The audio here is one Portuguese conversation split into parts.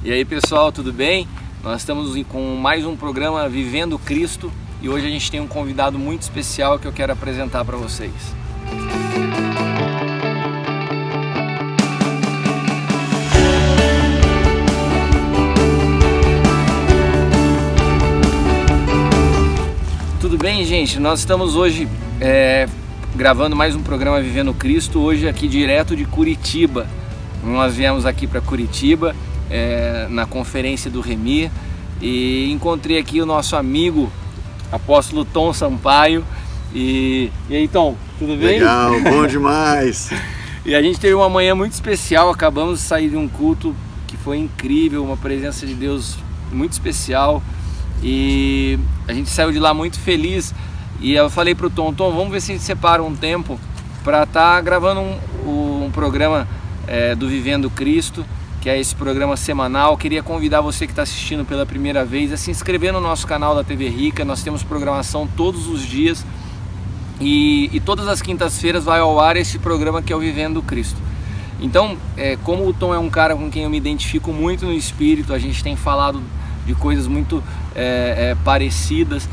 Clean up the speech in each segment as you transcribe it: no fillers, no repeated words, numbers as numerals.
E aí pessoal, tudo bem? Nós estamos com mais um programa Vivendo Cristo e hoje a gente tem um convidado muito especial que eu quero apresentar para vocês. Tudo bem, gente? Nós estamos hoje gravando mais um programa Vivendo Cristo, hoje aqui direto de Curitiba. Nós viemos aqui para Curitiba na conferência do Remi e encontrei aqui o nosso amigo apóstolo Tom Sampaio. E aí, Tom, tudo bem? Legal, bom demais! E a gente teve uma manhã muito especial, acabamos de sair de um culto que foi incrível, uma presença de Deus muito especial. E a gente saiu de lá muito feliz. E eu falei pro Tom, vamos ver se a gente separa um tempo para estar gravando um programa do Vivendo Cristo, que é esse programa semanal. Queria convidar você que está assistindo pela primeira vez a se inscrever no nosso canal da TV Rica. Nós temos programação todos os dias e todas as quintas-feiras vai ao ar esse programa que é o Vivendo Cristo. Então, como o Tom é um cara com quem eu me identifico muito no espírito, a gente tem falado de coisas muito parecidas.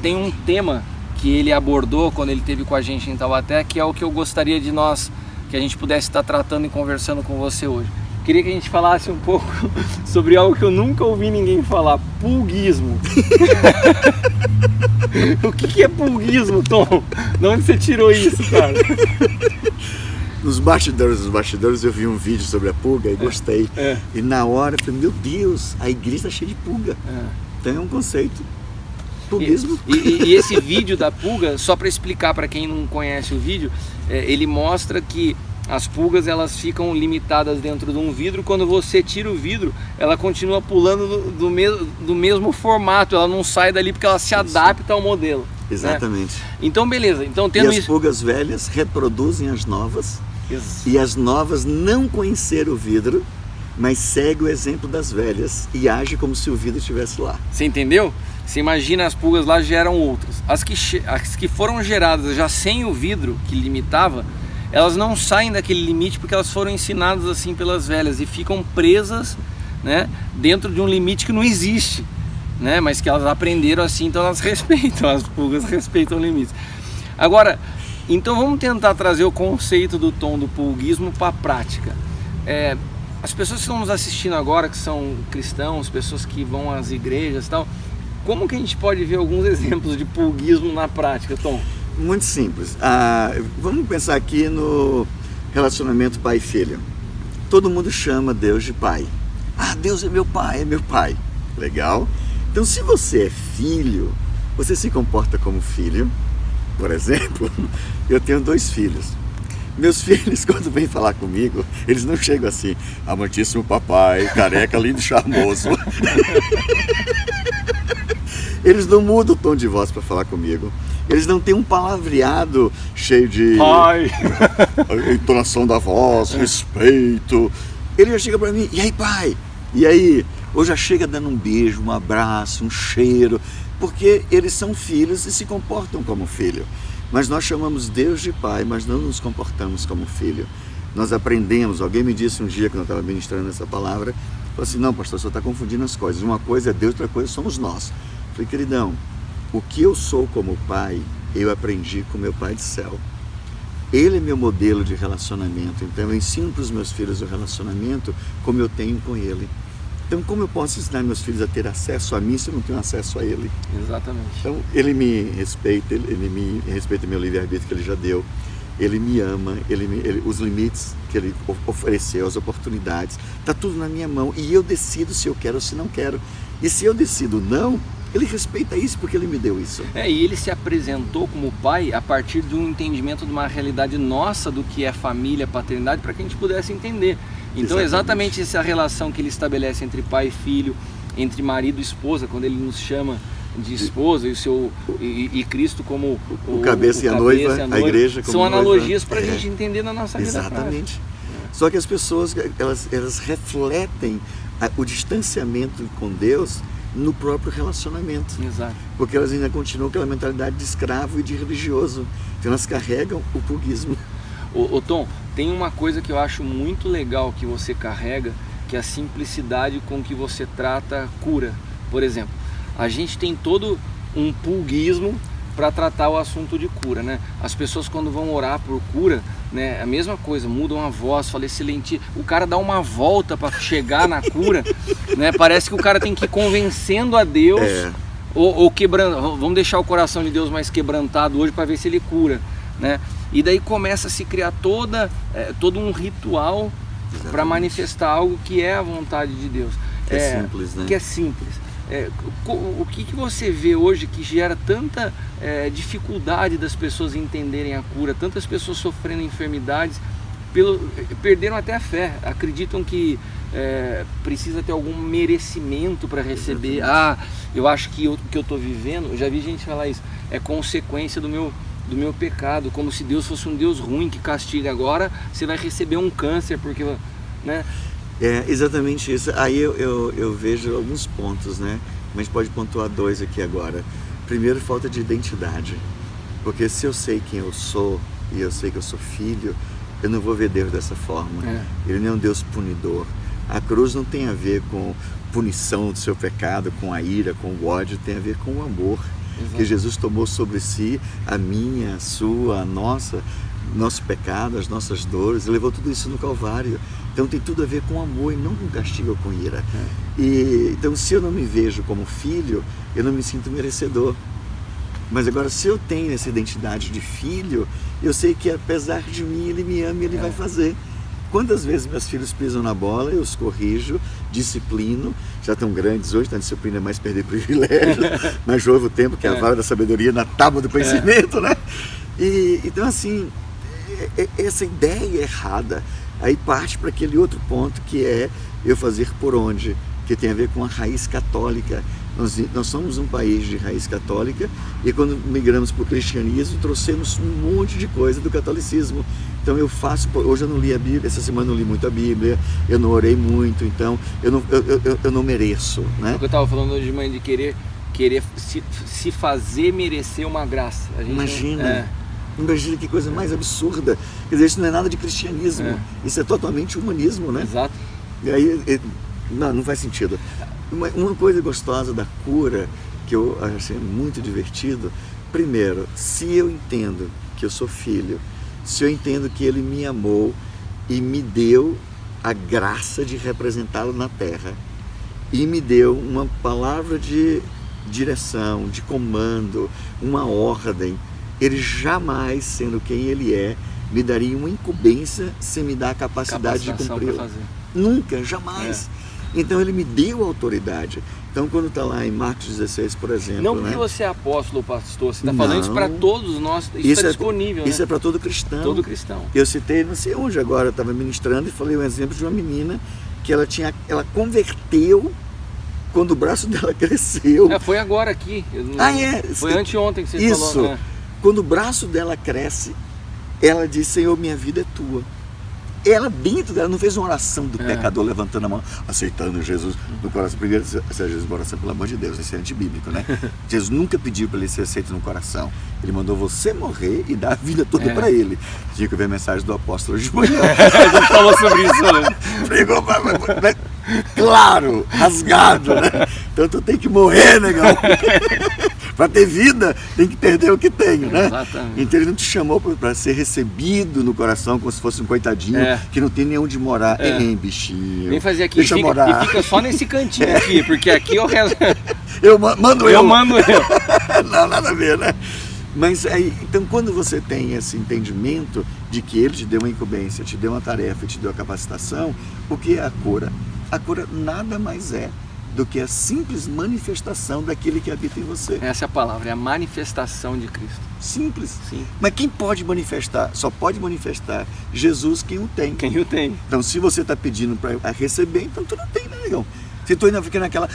Tem um tema que ele abordou quando ele esteve com a gente em Taubaté, que é o que eu gostaria que a gente pudesse estar tratando e conversando com você hoje. Queria que a gente falasse um pouco sobre algo que eu nunca ouvi ninguém falar: pulguismo. O que é pulguismo, Tom? De onde você tirou isso, cara? Nos bastidores eu vi um vídeo sobre a pulga e gostei. E na hora eu falei, meu Deus, a igreja está cheia de pulga. Então é um conceito. Pulguismo. E esse vídeo da pulga, só para explicar para quem não conhece o vídeo, ele mostra que as pulgas elas ficam limitadas dentro de um vidro. Quando você tira o vidro, ela continua pulando do mesmo formato, ela não sai dali porque ela se adapta ao modelo. Exatamente. Então beleza, então e as pulgas velhas reproduzem as novas. Isso. E as novas não conheceram o vidro, mas segue o exemplo das velhas e age como se o vidro estivesse lá. Você entendeu? Você imagina, as pulgas lá geram outras. As que foram geradas já sem o vidro que limitava, elas não saem daquele limite porque elas foram ensinadas assim pelas velhas e ficam presas, né, dentro de um limite que não existe, né, mas que elas aprenderam assim, então elas respeitam, as pulgas respeitam limites. Agora, então vamos tentar trazer o conceito do Tom do pulguismo para a prática. As pessoas que estão nos assistindo agora, que são cristãos, pessoas que vão às igrejas e tal, como que a gente pode ver alguns exemplos de pulguismo na prática, Tom? Muito simples. Vamos pensar aqui no relacionamento pai e filho. Todo mundo chama Deus de pai. Deus é meu pai. Legal. Então, se você é filho, você se comporta como filho. Por exemplo, eu tenho 2 filhos. Meus filhos, quando vêm falar comigo, eles não chegam assim: amantíssimo papai, careca, lindo e charmoso. Eles não mudam o tom de voz para falar comigo. Eles não têm um palavreado cheio de pai, entonação da voz, respeito. Ele já chega para mim: e aí, pai? E aí? Ou já chega dando um beijo, um abraço, um cheiro, porque eles são filhos e se comportam como filho. Mas nós chamamos Deus de pai, mas não nos comportamos como filho. Nós aprendemos. Alguém me disse um dia, quando eu estava ministrando essa palavra, falou assim: não, pastor, você está confundindo as coisas. Uma coisa é Deus, outra coisa somos nós. Eu falei: queridão, o que eu sou como pai, eu aprendi com meu pai do céu. Ele é meu modelo de relacionamento, então eu ensino para os meus filhos o relacionamento como eu tenho com ele. Então, como eu posso ensinar meus filhos a ter acesso a mim se eu não tenho acesso a ele? Exatamente. Então, ele me respeita, ele respeita meu livre-arbítrio que ele já deu, ele me ama, os limites que ele ofereceu, as oportunidades, está tudo na minha mão e eu decido se eu quero ou se não quero. E se eu decido não, ele respeita isso porque ele me deu isso. E ele se apresentou como pai a partir de um entendimento de uma realidade nossa do que é família, paternidade, para que a gente pudesse entender. Então, exatamente essa relação que ele estabelece entre pai e filho, entre marido e esposa, quando ele nos chama de esposa e Cristo como o cabeça e a noiva, a igreja como são analogias para a gente entender na nossa vida. Exatamente. Só que as pessoas, elas refletem o distanciamento com Deus no próprio relacionamento. Exato. Porque elas ainda continuam com aquela mentalidade de escravo e de religioso. Então elas carregam o pulguismo. Ô Tom, tem uma coisa que eu acho muito legal que você carrega, que a simplicidade com que você trata cura. Por exemplo, a gente tem todo um pulguismo para tratar o assunto de cura, né? As pessoas quando vão orar por cura, né, a mesma coisa, mudam a voz, fala excelente, o cara dá uma volta para chegar na cura, né? Parece que o cara tem que ir convencendo a Deus, ou quebrando, vamos deixar o coração de Deus mais quebrantado hoje para ver se ele cura, né? E daí começa a se criar todo um ritual para manifestar algo que é a vontade de Deus. Simples, né? Que é simples. O que você vê hoje que gera tanta dificuldade das pessoas entenderem a cura, tantas pessoas sofrendo enfermidades, perderam até a fé, acreditam que precisa ter algum merecimento para receber. Eu acho que o que eu estou vivendo, eu já vi gente falar isso, é consequência do meu pecado, como se Deus fosse um Deus ruim que castiga. Agora você vai receber um câncer, porque, né? É exatamente isso. Aí eu vejo alguns pontos, né? A gente pode pontuar 2 aqui agora. Primeiro, falta de identidade. Porque se eu sei quem eu sou e eu sei que eu sou filho, eu não vou ver Deus dessa forma. Ele não é um Deus punidor. A cruz não tem a ver com punição do seu pecado, com a ira, com o ódio, tem a ver com o amor. Exato. Que Jesus tomou sobre si a minha, a sua, a nosso pecado, as nossas dores, ele levou tudo isso no Calvário. Então tem tudo a ver com amor e não com castigo ou com ira. Então se eu não me vejo como filho, eu não me sinto merecedor. Mas agora se eu tenho essa identidade de filho, eu sei que apesar de mim, ele me ama e ele vai fazer. Quantas vezes meus filhos pisam na bola, eu os corrijo, disciplino, já estão grandes hoje, então a disciplina é mais perder privilégio, mas houve o tempo que a vara da sabedoria na tábua do conhecimento, né? Então assim, essa ideia errada, aí parte para aquele outro ponto que é eu fazer por onde, que tem a ver com a raiz católica. Nós somos um país de raiz católica e quando migramos para o cristianismo trouxemos um monte de coisa do catolicismo. Então eu faço, hoje eu não li a Bíblia, essa semana eu não li muito a Bíblia, eu não orei muito, então eu não mereço, né? É o que eu estava falando hoje de mãe, de querer se fazer merecer uma graça. Imagina que coisa mais absurda. Quer dizer, isso não é nada de cristianismo, isso é totalmente humanismo, né? Exato. E aí, não faz sentido. Uma coisa gostosa da cura, que eu achei muito divertido, primeiro, se eu entendo que eu sou filho, se eu entendo que ele me amou e me deu a graça de representá-lo na terra, e me deu uma palavra de direção, de comando, uma ordem, ele jamais, sendo quem ele é, me daria uma incumbência sem me dar a capacidade de cumpri-la. Nunca, jamais. Então ele me deu autoridade. Então quando está lá em Marcos 16, por exemplo... Não porque você é apóstolo ou pastor, você está falando isso para todos nós, isso está disponível. Isso é para todo cristão. Todo cristão. Eu citei, não sei onde agora, eu estava ministrando e falei um exemplo de uma menina que ela converteu quando o braço dela cresceu. Foi agora aqui. Foi anteontem que você falou. Isso. Quando o braço dela cresce, ela diz, Senhor, minha vida é tua. Ela dentro dela não fez uma oração do pecador levantando a mão, aceitando Jesus no coração. Primeiro, Jesus, uma oração, pelo amor de Deus, isso é antibíblico, né? Jesus nunca pediu para ele ser aceito no coração. Ele mandou você morrer e dar a vida toda para ele. Tinha que ver a mensagem do apóstolo de manhã. A gente falou sobre isso, né? Pregou, claro, rasgado, né? Então tu tem que morrer, negão. Para ter vida, tem que perder o que tem, né? Exatamente. Então ele não te chamou para ser recebido no coração como se fosse um coitadinho que não tem nem onde morar. Bichinho. Vem fazer aqui, deixa morar. E fica só nesse cantinho aqui, porque aqui eu mando eu. Mando eu. Não, nada a ver, né? Mas aí, então quando você tem esse entendimento de que ele te deu uma incumbência, te deu uma tarefa, te deu a capacitação, o que é a cura? A cura nada mais é do que a simples manifestação daquele que habita em você. Essa é a palavra, é a manifestação de Cristo. Simples. Sim. Mas quem pode manifestar? Só pode manifestar Jesus quem o tem. Quem o tem. Então se você está pedindo para receber, então tu não tem, né, negão? Se tu ainda fica naquela,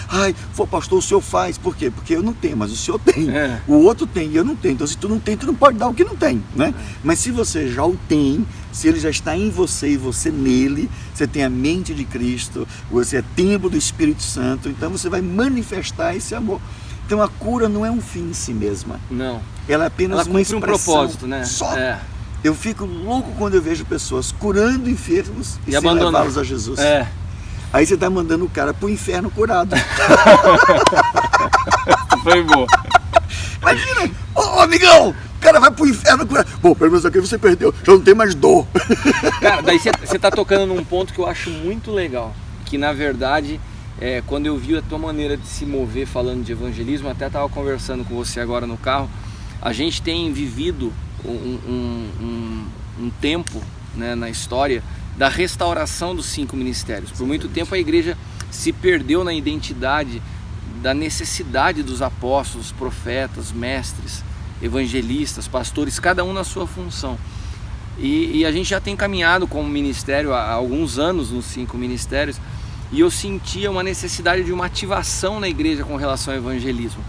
pastor, o senhor faz. Por quê? Porque eu não tenho, mas o senhor tem. O outro tem e eu não tenho. Então se tu não tem, tu não pode dar o que não tem, né? Mas se você já o tem, se ele já está em você e você nele, você tem a mente de Cristo, você é templo do Espírito Santo, então você vai manifestar esse amor. Então a cura não é um fim em si mesma. Não. Ela é apenas uma expressão. Um propósito, né? Só. Eu fico louco quando eu vejo pessoas curando enfermos e sem levá-los a Jesus. Aí você tá mandando o cara pro inferno curado. Foi bom. Imagina, ô amigão, o cara vai pro inferno curado. Bom, pelo menos aqui você perdeu, já não tem mais dor. Cara, daí você tá tocando num ponto que eu acho muito legal. Que na verdade, quando eu vi a tua maneira de se mover falando de evangelismo, até tava conversando com você agora no carro, a gente tem vivido um tempo, né, na história da restauração dos 5 ministérios. Por muito tempo a igreja se perdeu na identidade da necessidade dos apóstolos, profetas, mestres, evangelistas, pastores, cada um na sua função. E a gente já tem caminhado como ministério há alguns anos nos 5 ministérios, e eu sentia uma necessidade de uma ativação na igreja com relação ao evangelismo.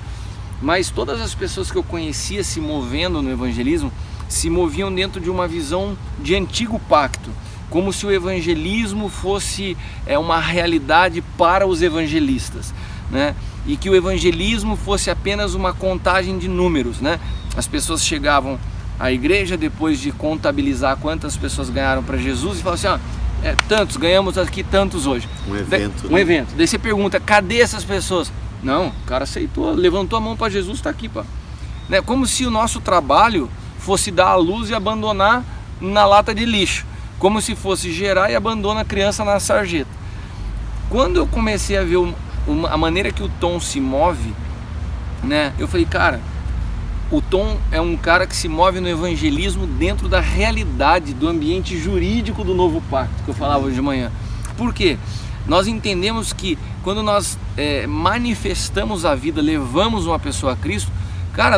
Mas todas as pessoas que eu conhecia se movendo no evangelismo se moviam dentro de uma visão de antigo pacto, como se o evangelismo fosse uma realidade para os evangelistas, né? E que o evangelismo fosse apenas uma contagem de números, né? As pessoas chegavam à igreja depois de contabilizar quantas pessoas ganharam para Jesus e falavam assim, tantos, ganhamos aqui tantos hoje. Um evento. Um evento. Daí você pergunta, cadê essas pessoas? Não, o cara aceitou, levantou a mão para Jesus, está aqui, pá. Né? Como se o nosso trabalho fosse dar a luz e abandonar na lata de lixo. Como se fosse gerar e abandona a criança na sarjeta. Quando eu comecei a ver a maneira que o Tom se move, né, eu falei, cara, o Tom é um cara que se move no evangelismo dentro da realidade do ambiente jurídico do novo pacto, que eu falava hoje de manhã. Por quê? Nós entendemos que quando nós manifestamos a vida, levamos uma pessoa a Cristo, cara,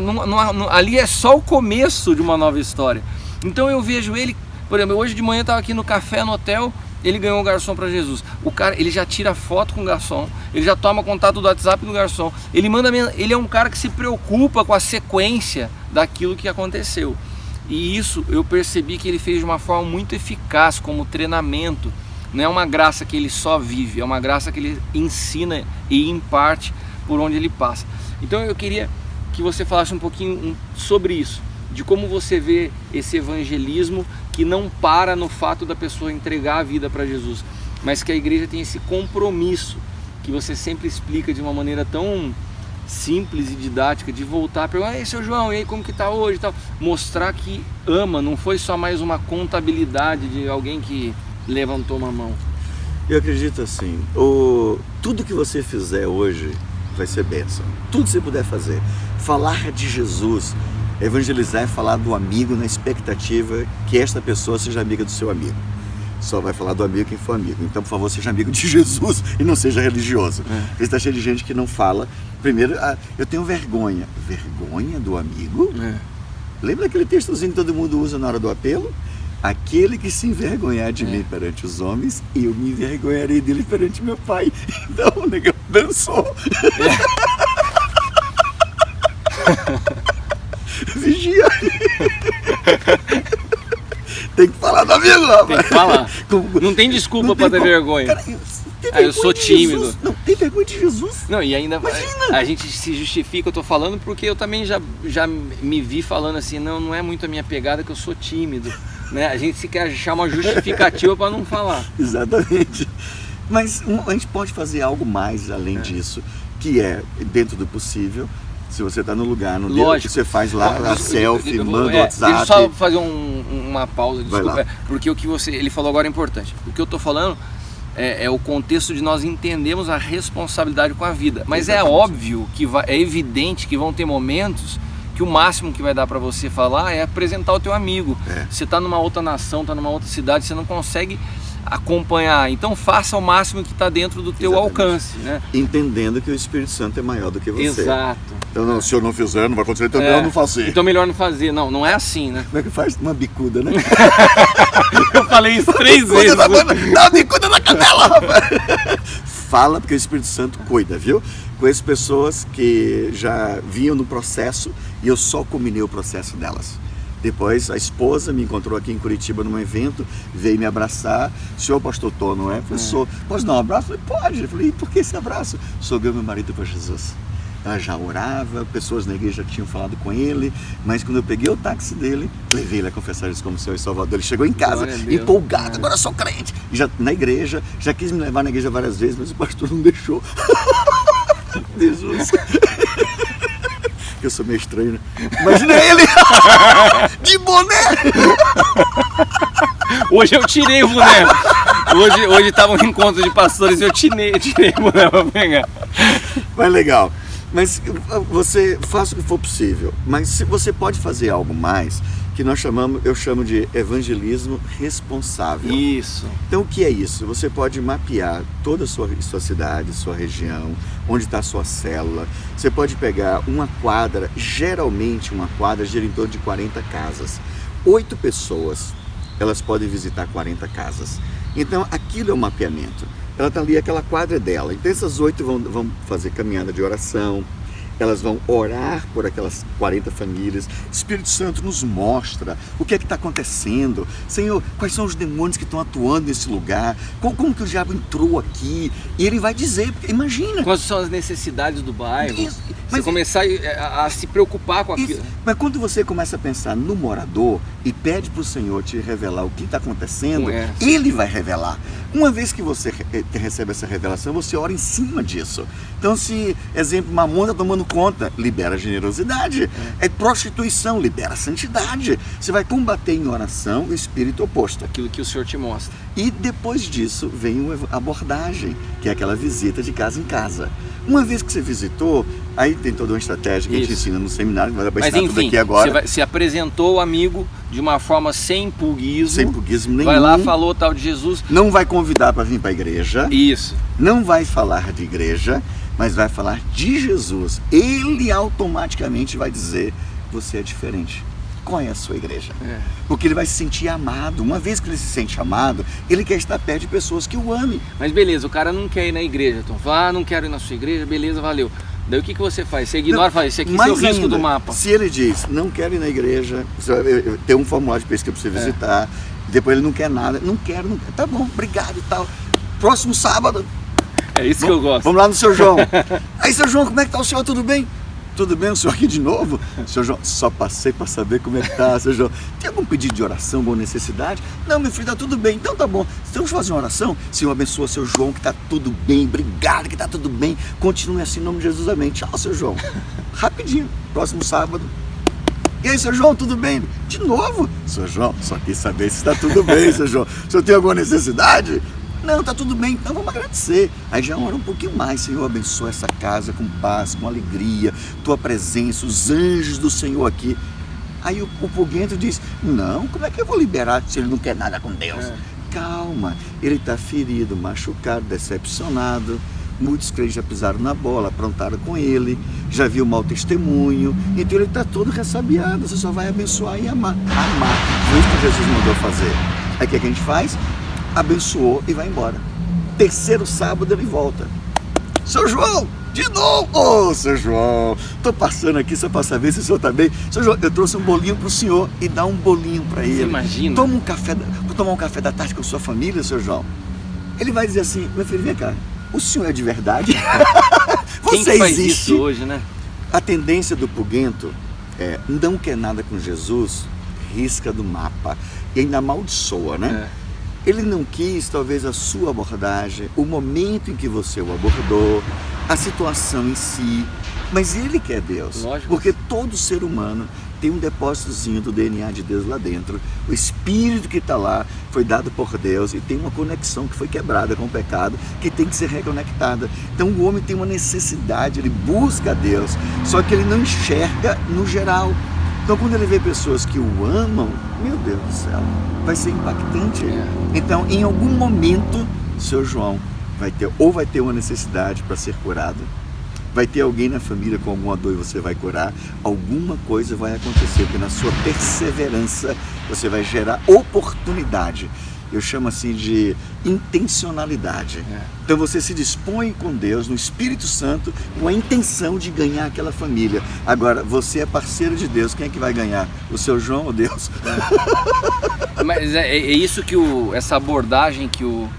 ali é só o começo de uma nova história. Então eu vejo ele, por exemplo, hoje de manhã eu estava aqui no café no hotel, ele ganhou um garçom para Jesus. O cara, ele já tira foto com o garçom, ele já toma contato do WhatsApp do garçom, ele é um cara que se preocupa com a sequência daquilo que aconteceu. E isso eu percebi que ele fez de uma forma muito eficaz, como treinamento. Não é uma graça que ele só vive, é uma graça que ele ensina e imparte por onde ele passa. Então eu queria que você falasse um pouquinho sobre isso, de como você vê esse evangelismo que não para no fato da pessoa entregar a vida para Jesus, mas que a igreja tem esse compromisso, que você sempre explica de uma maneira tão simples e didática, de voltar a perguntar, ei, seu João, e aí, como que tá hoje e tal? Mostrar que ama, não foi só mais uma contabilidade de alguém que levantou uma mão. Eu acredito assim, tudo que você fizer hoje vai ser bênção. Tudo que você puder fazer. Falar de Jesus, evangelizar é falar do amigo na expectativa que esta pessoa seja amiga do seu amigo. Só vai falar do amigo quem for amigo. Então, por favor, seja amigo de Jesus e não seja religioso. Porque está cheio de gente que não fala. Primeiro, eu tenho vergonha. Vergonha do amigo? Lembra aquele textozinho que todo mundo usa na hora do apelo? Aquele que se envergonhar de mim perante os homens, eu me envergonharei dele perante meu pai. Então o negão dançou. Vigia. Tem que falar do amigo, rapaz. Tem que falar. Não tem desculpa para ter vergonha. Cara, eu sou tímido. Não tem vergonha de Jesus. Não, e ainda a gente se justifica, eu tô falando porque eu também já me vi falando assim, não é muito a minha pegada que eu sou tímido. Né? A gente se quer achar uma justificativa para não falar. Exatamente. Mas a gente pode fazer algo mais além disso, que é, dentro do possível, se você está no lugar, no dia que você faz lá a selfie, manda o WhatsApp. Deixa eu só fazer uma pausa, desculpa, porque o que ele falou agora é importante. O que eu estou falando é o contexto de nós entendermos a responsabilidade com a vida. Mas exatamente. É óbvio, é evidente que vão ter momentos que o máximo que vai dar para você falar é apresentar o teu amigo. Você está numa outra nação, está numa outra cidade, você não consegue acompanhar. Então faça o máximo que está dentro do teu alcance. Né? Entendendo que o Espírito Santo é maior do que você. Exato. Então, se eu não fizer, não vai acontecer, então melhor não fazer. Então melhor não fazer. Não é assim, né? Como é que faz? Uma bicuda, né? Eu falei isso 3 vezes. Dá uma bicuda na canela, rapaz. Fala, porque o Espírito Santo cuida, viu? Conheço pessoas que já vinham no processo e eu só culminei o processo delas. Depois a esposa me encontrou aqui em Curitiba num evento, veio me abraçar. Senhor pastor Tom, não é? Eu falei, posso dar um abraço? Eu falei, pode. Eu falei, e por que esse abraço? Sou eu, meu marido, para Jesus. ela já orava, pessoas na igreja já tinham falado com ele, mas quando eu peguei o táxi dele, levei ele a confessar Jesus como Senhor e Salvador. Ele chegou em casa empolgado, agora eu sou crente. E já na igreja, já quis me levar na igreja várias vezes, mas o pastor não deixou. Jesus. Eu sou meio estranho, né? Imagina ele de boné. Hoje eu tirei o boné. Hoje estava um encontro de pastores e eu tirei o boné para pegar. Mas legal. Mas você faça o que for possível. Mas se você pode fazer algo mais, que eu chamo de evangelismo responsável. Isso. Então o que é isso? Você pode mapear toda a sua cidade, sua região, onde está a sua célula. Você pode pegar uma quadra, geralmente uma quadra gira em torno de 40 casas. 8 pessoas, elas podem visitar 40 casas. Então aquilo é um mapeamento. Ela está ali, aquela quadra é dela. Então essas 8 vão fazer caminhada de oração, elas vão orar por aquelas 40 famílias. O Espírito Santo nos mostra o que é que está acontecendo. Senhor, quais são os demônios que estão atuando nesse lugar? Como que o diabo entrou aqui? E ele vai dizer, imagina. Quais são as necessidades do bairro? Isso, você começar a se preocupar com aquilo. Mas quando você começa a pensar no morador e pede para o Senhor te revelar o que está acontecendo, Ele vai revelar. Uma vez que você recebe essa revelação, você ora em cima disso. Então, se, exemplo, Mamon está tomando conta, libera generosidade. É prostituição, libera santidade. Você vai combater em oração o espírito oposto. Aquilo que o Senhor te mostra. E depois disso vem a abordagem, que é aquela visita de casa em casa. Uma vez que você visitou, aí tem toda uma estratégia que a gente ensina no seminário, que vai dar para ensinar tudo aqui agora. Você apresentou o amigo de uma forma sem pulguismo. Sem pulguismo nenhum. Vai lá, falou tal de Jesus. Não vai convidar para vir para a igreja. Isso. Não vai falar de igreja, mas vai falar de Jesus. Ele automaticamente vai dizer, você é diferente. Qual é a sua igreja? Porque ele vai se sentir amado. Uma vez que ele se sente amado, ele quer estar perto de pessoas que o amem. Mas beleza, o cara não quer ir na igreja. Então fala, não quero ir na sua igreja, beleza, valeu. Daí o que você faz? Você ignora e fala, esse aqui é o risco do mapa. Se ele diz, não quero ir na igreja, tem um formulário de pesquisa para você visitar, depois ele não quer nada, não quero, tá bom, obrigado e tal. Próximo sábado. É isso que eu gosto. Vamos lá no seu João. Aí, seu João, como é que tá o senhor? Tudo bem? Tudo bem, o senhor aqui de novo? Seu João, só passei para saber como é que tá, seu João. Tem algum pedido de oração, alguma necessidade? Não, meu filho, tá tudo bem. Então tá bom. Vamos fazer uma oração? Senhor, abençoa seu João, que tá tudo bem. Obrigado, que tá tudo bem. Continue assim, em nome de Jesus, amém. Tchau, seu João. Rapidinho, próximo sábado. E aí, seu João, tudo bem? De novo? Seu João, só quis saber se está tudo bem, seu João. O senhor tem alguma necessidade? Não, tá tudo bem, então vamos agradecer. Aí já ora um pouquinho mais, Senhor, abençoa essa casa com paz, com alegria, tua presença, os anjos do Senhor aqui. Aí o pulguento diz, não, como é que eu vou liberar se ele não quer nada com Deus? Calma, ele está ferido, machucado, decepcionado. Muitos crentes já pisaram na bola, aprontaram com ele, já viu mau testemunho, então ele está todo ressabiado, você só vai abençoar e amar. Foi isso que Jesus mandou fazer. Aí o que a gente faz? Abençoou e vai embora. Terceiro sábado ele volta. Seu João, de novo! Ô, seu João, tô passando aqui só para saber se o senhor tá bem. Seu João, eu trouxe um bolinho pro senhor e dá um bolinho para ele. Você imagina? Vou tomar um café da tarde com a sua família, seu João. Ele vai dizer assim, meu filho, vem cá, o senhor é de verdade? Você Quem faz existe? Isso hoje, né? A tendência do pulguento é, não quer nada com Jesus, risca do mapa e ainda amaldiçoa, né? Ele não quis, talvez, a sua abordagem, o momento em que você o abordou, a situação em si, mas ele quer Deus. Lógico. Porque todo ser humano tem um depósitozinho do DNA de Deus lá dentro. O Espírito que está lá foi dado por Deus e tem uma conexão que foi quebrada com o pecado, que tem que ser reconectada. Então o homem tem uma necessidade, ele busca a Deus, só que ele não enxerga no geral. Então quando ele vê pessoas que o amam, meu Deus do céu, vai ser impactante. Então em algum momento, seu João vai ter uma necessidade para ser curado, vai ter alguém na família com alguma dor e você vai curar, alguma coisa vai acontecer, porque na sua perseverança você vai gerar oportunidade. Eu chamo assim de intencionalidade. Então você se dispõe com Deus, no Espírito Santo, com a intenção de ganhar aquela família. Agora, você é parceiro de Deus, quem é que vai ganhar? O seu João ou Deus? Mas é isso que essa abordagem que o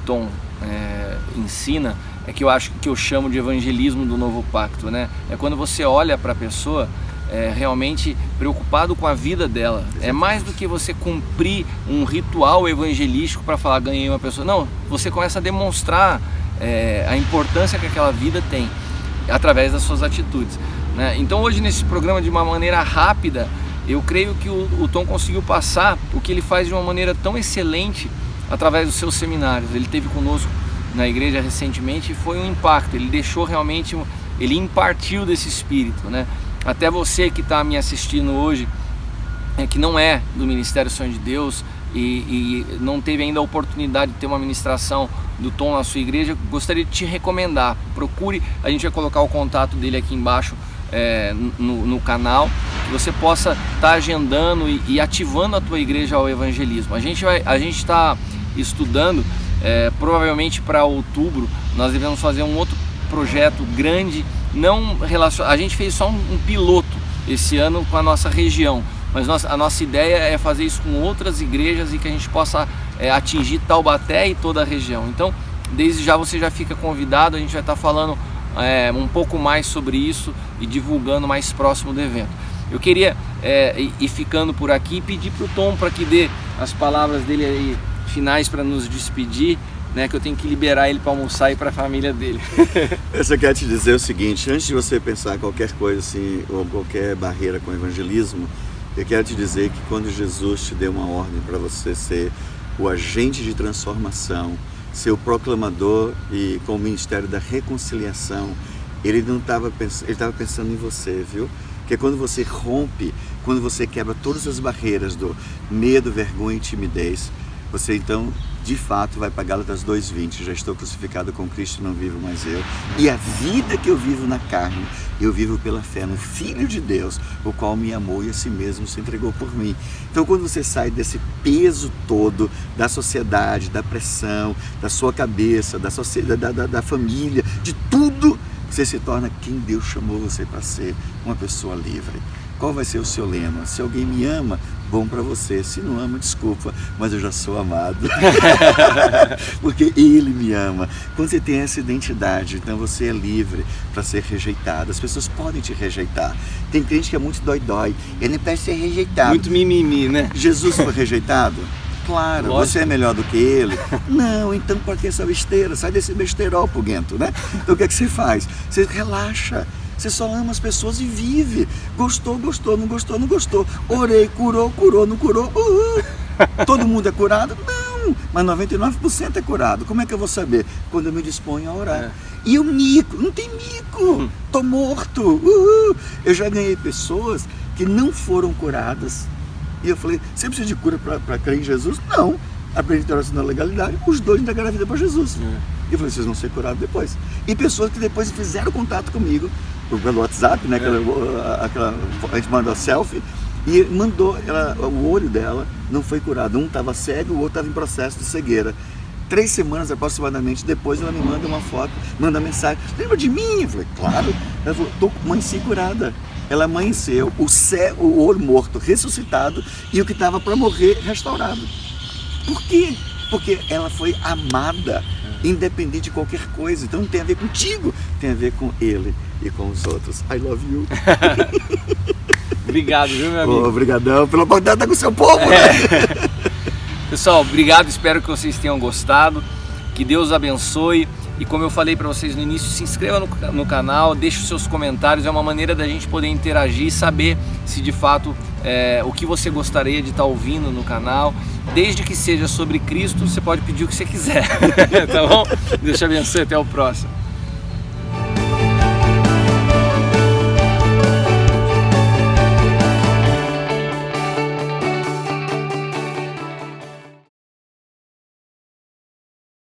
Tom ensina, é que eu chamo de evangelismo do novo pacto, né? É quando você olha para a pessoa realmente preocupado com a vida dela. É mais do que você cumprir um ritual evangelístico para falar ganhei uma pessoa. Não, você começa a demonstrar a importância que aquela vida tem através das suas atitudes, né? Então hoje nesse programa, de uma maneira rápida, eu creio que o Tom conseguiu passar o que ele faz de uma maneira tão excelente através dos seus seminários. Ele esteve conosco na igreja recentemente e foi um impacto. Ele deixou realmente, ele impartiu desse espírito, né? Até você que está me assistindo hoje, que não é do Ministério Sonho de Deus e não teve ainda a oportunidade de ter uma ministração do Tom na sua igreja, gostaria de te recomendar. Procure, a gente vai colocar o contato dele aqui embaixo no canal, que você possa estar agendando e ativando a tua igreja ao evangelismo. A gente está estudando, provavelmente para outubro, nós devemos fazer um outro projeto grande, a gente fez só um piloto esse ano com a nossa região, mas a nossa ideia é fazer isso com outras igrejas e que a gente possa atingir Taubaté e toda a região. Então, desde já você já fica convidado, a gente vai estar falando um pouco mais sobre isso e divulgando mais próximo do evento. Eu queria ir ficando por aqui e pedir para o Tom para que dê as palavras dele aí finais para nos despedir, né, que eu tenho que liberar ele para almoçar e para a família dele. Eu só quero te dizer o seguinte: antes de você pensar qualquer coisa assim, ou qualquer barreira com o evangelismo, eu quero te dizer que quando Jesus te deu uma ordem para você ser o agente de transformação, ser o proclamador e com o ministério da reconciliação, ele não estava pensando, ele estava pensando em você, viu? Que é quando você rompe, quando você quebra todas as barreiras do medo, vergonha e timidez, você então de fato vai para Gálatas 2:20, já estou crucificado com Cristo, não vivo mais eu, e a vida que eu vivo na carne, eu vivo pela fé no Filho de Deus, o qual me amou e a si mesmo se entregou por mim. Então quando você sai desse peso todo da sociedade, da pressão, da sua cabeça, da sociedade, da família, de tudo, você se torna quem Deus chamou você para ser, uma pessoa livre. Qual vai ser o seu lema? Se alguém me ama, bom para você. Se não ama, desculpa, mas eu já sou amado. Porque Ele me ama. Quando você tem essa identidade, então você é livre para ser rejeitado. As pessoas podem te rejeitar. Tem crente que é muito dói-dói. Ele não pode ser rejeitado. Muito mimimi, né? Jesus foi rejeitado? Claro, lógico. Você é melhor do que ele? Não, então para que essa besteira? Sai desse besterol, Puguento, né? Então o que é que você faz? Você relaxa. Você só ama as pessoas e vive. Gostou, gostou, não gostou, não gostou. Orei, curou, curou, não curou. Todo mundo é curado? Não, mas 99% é curado. Como é que eu vou saber? Quando eu me disponho a orar. E o mico? Não tem mico. Tô morto. Eu já ganhei pessoas que não foram curadas. E eu falei, você precisa de cura para crer em Jesus? Não. Aprendi a oração na legalidade, os dois entregaram a vida para Jesus. E eu falei, vocês vão ser curados depois. E pessoas que depois fizeram contato comigo, pelo WhatsApp, né? A gente mandou selfie e mandou, o olho dela não foi curado. Um estava cego, o outro estava em processo de cegueira. 3 semanas aproximadamente depois ela me manda uma foto, manda mensagem, lembra de mim? Eu falei, claro. Ela falou, tô amanheci curada. Ela amanheceu, o olho morto ressuscitado e o que estava para morrer restaurado. Por quê? Porque ela foi amada, independente de qualquer coisa. Então não tem a ver contigo, tem a ver com ele e com os outros. I love you. Obrigado, viu, meu amigo? Obrigadão pela oportunidade de estar com o seu povo, né? Pessoal, obrigado, espero que vocês tenham gostado. Que Deus abençoe. E como eu falei para vocês no início, se inscreva no canal, deixe os seus comentários, é uma maneira da gente poder interagir e saber se de fato o que você gostaria de estar ouvindo no canal. Desde que seja sobre Cristo, você pode pedir o que você quiser, tá bom? Deus te abençoe, até o próximo.